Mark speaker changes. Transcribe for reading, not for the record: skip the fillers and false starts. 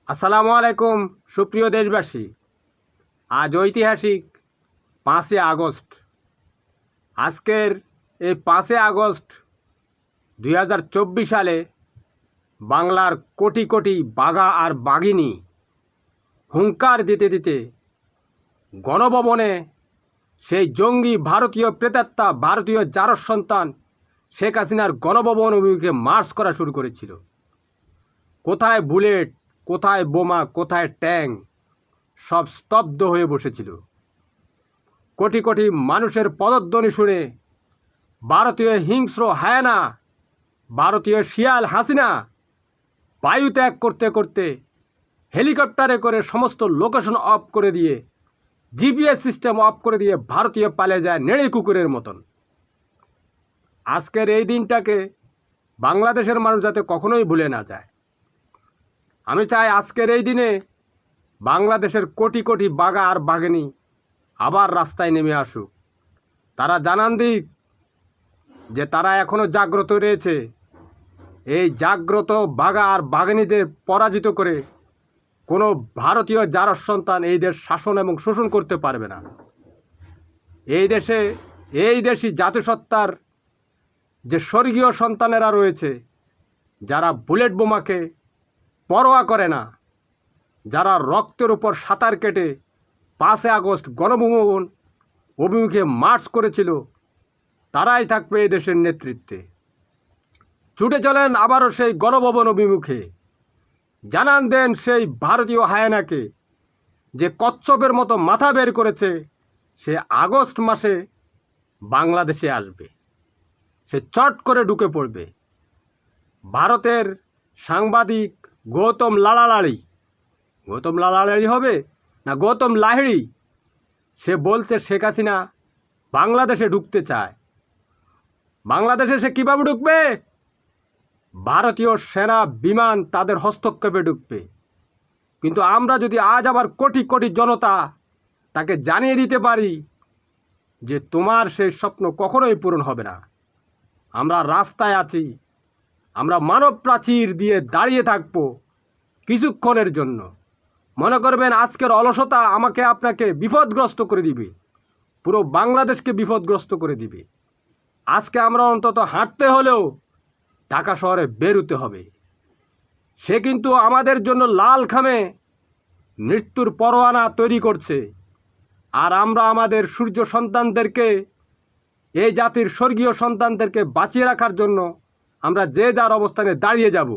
Speaker 1: আসসালামু আলাইকুম সুপ্রিয় দেশবাসী। আজ ঐতিহাসিক 5 আগস্ট। আজকের এই 5 আগস্ট 2024 সালে বাংলার কোটি কোটি বাঘা আর বাঘিনী হুঙ্কার দিতে দিতে গণভবনে সেই জঙ্গি ভারতীয় প্রেতাত্মা ভারতীয় জারজ সন্তান শেখ হাসিনার গণভবন অভিমুখে মার্চ করা শুরু করেছিল। কোথায় বুলেট, কোথায় বোমা, কোথায় ট্যাঙ্ক, সব স্তব্ধ হয়ে বসেছিল। কোটি কোটি মানুষের পদধ্বনি শুনে ভারতীয় হিংস্র হায়ানা, ভারতীয় শিয়াল হাসিনা বায়ু ত্যাগ করতে করতে হেলিকপ্টারে করে সমস্ত লোকেশন অফ করে দিয়ে, জিপিএস সিস্টেম অফ করে দিয়ে ভারতীয় পালিয়ে যায় নেড়ে কুকুরের মতন। আজকের এই দিনটাকে বাংলাদেশের মানুষ যাতে কখনোই ভুলে না যায়। আমি চাই আজকের এই দিনে বাংলাদেশের কোটি কোটি বাঘা আর বাঘিনী আবার রাস্তায় নেমে আসুক। তারা জানান দিক যে তারা এখনও জাগ্রত রয়েছে। এই জাগ্রত বাঘা আর বাঘিনীদের পরাজিত করে কোনো ভারতীয় জারজ সন্তান এই দেশ শাসন এবং শোষণ করতে পারবে না। এই দেশি জাতিসত্তার যে স্বর্গীয় সন্তানেরা রয়েছে, যারা বুলেট বোমাকে পরোয়া করে না, যারা রক্তের উপর সাঁতার কেটে 5 আগস্ট গণভবন অভিমুখে মার্চ করেছিল, তারাই থাকবে এই দেশের নেতৃত্বে। ছুটে চলেন আবারও সেই গণভবন অভিমুখে। জানান দেন সেই ভারতীয় হায়ানাকে যে কচ্ছপের মতো মাথা বের করেছে, সে আগস্ট মাসে বাংলাদেশে আসবে। সে চট করে ঢুকে পড়বে। ভারতের সাংবাদিক গৌতম লালালাড়ি হবে না গৌতম লাহিড়ী, সে বলছে শেখ হাসিনা বাংলাদেশে ঢুকতে চায়। বাংলাদেশে সে কীভাবে ঢুকবে? ভারতীয় সেনা বিমান তাদের হস্তক্ষেপে ঢুকবে। কিন্তু আমরা যদি আজ আবার কোটি কোটি জনতা তাকে জানিয়ে দিতে পারি যে তোমার সেই স্বপ্ন কখনোই পূরণ হবে না, আমরা রাস্তায় আছি, আমরা মানব প্রাচীর দিয়ে দাঁড়িয়ে থাকব কিছুক্ষণের জন্য। মনে করবেন আজকের অলসতা আমাকে আপনাকে বিপদগ্রস্ত করে দিবে, পুরো বাংলাদেশকে বিপদগ্রস্ত করে দিবে। আজকে আমরা অন্তত হাঁটতে হলেও ঢাকা শহরে বেরোতে হবে। সে কিন্তু আমাদের জন্য লাল খামে মৃত্যুর পরোয়ানা তৈরি করছে। আর আমরা আমাদের সূর্য সন্তানদেরকে, এই জাতির স্বর্গীয় সন্তানদেরকে বাঁচিয়ে রাখার জন্য আমরা যে যার অবস্থানে দাঁড়িয়ে যাব।